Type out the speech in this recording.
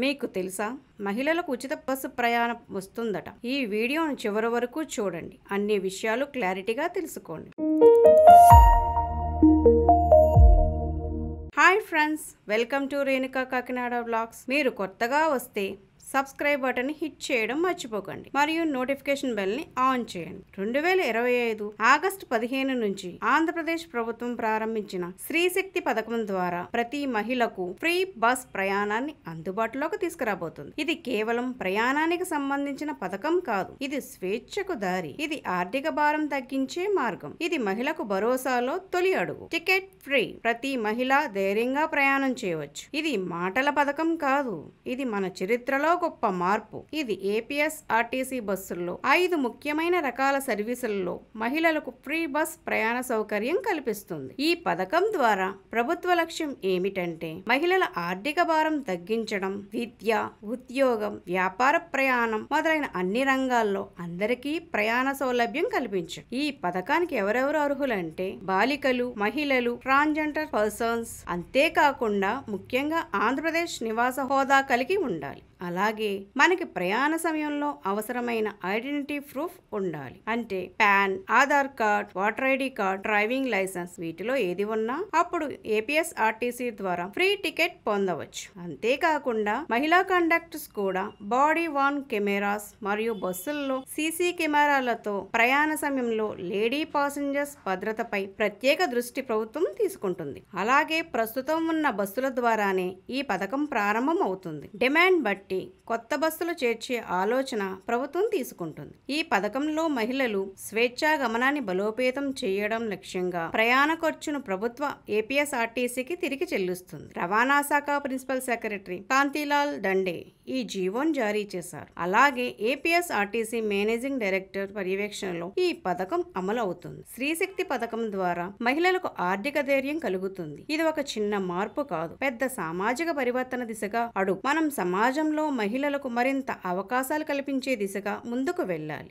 మీకు తెలుసా, మహిళలకు ఉచిత బస్సు ప్రయాణం వస్తుందట. ఈ వీడియోను చివరి వరకు చూడండి, అన్ని విషయాలు క్లారిటీగా తెలుసుకోండి. Hi friends, welcome to Renuka Kakinada vlogs. మీరు కొత్తగా వస్తే సబ్స్క్రైబ్ బటన్ హిట్ చేయడం మర్చిపోకండి మరియు నోటిఫికేషన్ బెల్ ని ఆన్ చేయండి. 2025 ఆగస్టు 15 నుంచి ఆంధ్రప్రదేశ్ ప్రభుత్వం ప్రారంభించిన స్త్రీ శక్తి పథకం ద్వారా ప్రతి మహిళకు ఫ్రీ బస్ ప్రయాణాన్ని అందుబాటులోకి తీసుకురాబోతుంది. ఇది కేవలం ప్రయాణానికి సంబంధించిన పథకం కాదు, ఇది స్వేచ్ఛకు దారి. ఇది ఆర్థిక భారం తగ్గించే మార్గం. ఇది మహిళకు భరోసాలో తొలి అడుగు. టికెట్ ఫ్రీ, ప్రతి మహిళ ధైర్యంగా ప్రయాణం చేయవచ్చు. ఇది మాటల పథకం కాదు, ఇది మన చరిత్రలో గొప్ప మార్పు. ఇది ఏపీఎస్ఆర్టీసీ బస్సుల్లో 5 ముఖ్యమైన రకాల సర్వీసులలో మహిళలకు ఫ్రీ బస్ ప్రయాణ సౌకర్యం కల్పిస్తుంది. ఈ పథకం ద్వారా ప్రభుత్వ లక్ష్యం ఏమిటంటే మహిళల ఆర్థిక భారం తగ్గించడం, విద్య, ఉద్యోగం, వ్యాపార ప్రయాణం మొదలైన అన్ని రంగాల్లో అందరికీ ప్రయాణ సౌలభ్యం కల్పించడం. ఈ పథకానికి ఎవరెవరు అర్హులంటే బాలికలు, మహిళలు, ట్రాన్స్జెండర్ పర్సన్స్, అంతేకాకుండా ముఖ్యంగా ఆంధ్రప్రదేశ్ నివాస హోదా కలిగి ఉండాలి. అలాగే మనకి ప్రయాణ సమయంలో అవసరమైన ఐడెంటిటీ ప్రూఫ్ ఉండాలి. అంటే PAN, Aadhaar card, voter ID card, driving licence, వీటిలో ఏది ఉన్నా అప్పుడు ఏపీఎస్ఆర్టీసీ ద్వారా ఫ్రీ టికెట్ పొందవచ్చు. అంతేకాకుండా మహిళా కండక్టర్స్ కూడా బాడీ వార్న్ కెమెరాస్ మరియు బస్సుల్లో సీసీ కెమెరాలతో ప్రయాణ సమయంలో లేడీ పాసెంజర్స్ భద్రతపై ప్రత్యేక దృష్టి ప్రభుత్వం తీసుకుంటుంది. అలాగే ప్రస్తుతం ఉన్న బస్సుల ద్వారానే ఈ పథకం ప్రారంభం అవుతుంది. డిమాండ్ బట్టి కొత్త బస్సులు చేర్చే ఆలోచన ప్రభుత్వం తీసుకుంటుంది. ఈ పథకంలో మహిళలు స్వేచ్ఛా గమనాన్ని బలోపేతం చేయడం లక్ష్యంగా ప్రయాణ ఖర్చును ప్రభుత్వ ఏపీఎస్ఆర్టీసీకి తిరిగి చెల్లిస్తుంది. రవాణా శాఖ ప్రిన్సిపల్ సెక్రటరీ కాంతిలాల్ దండే ఈ జీవోను జారీ చేశారు. అలాగే ఏపీఎస్ఆర్టీసీ మేనేజింగ్ డైరెక్టర్ పర్యవేక్షణలో ఈ పథకం అమలు అవుతుంది. స్త్రీశక్తి పథకం ద్వారా మహిళలకు ఆర్థిక ధైర్యం కలుగుతుంది. ఇది ఒక చిన్న మార్పు కాదు, పెద్ద సామాజిక పరివర్తన దిశగా అడుగు. మనం సమాజంలో మహిళలకు మరింత అవకాశాలు కల్పించే దిశగా ముందుకు వెళ్ళాలి.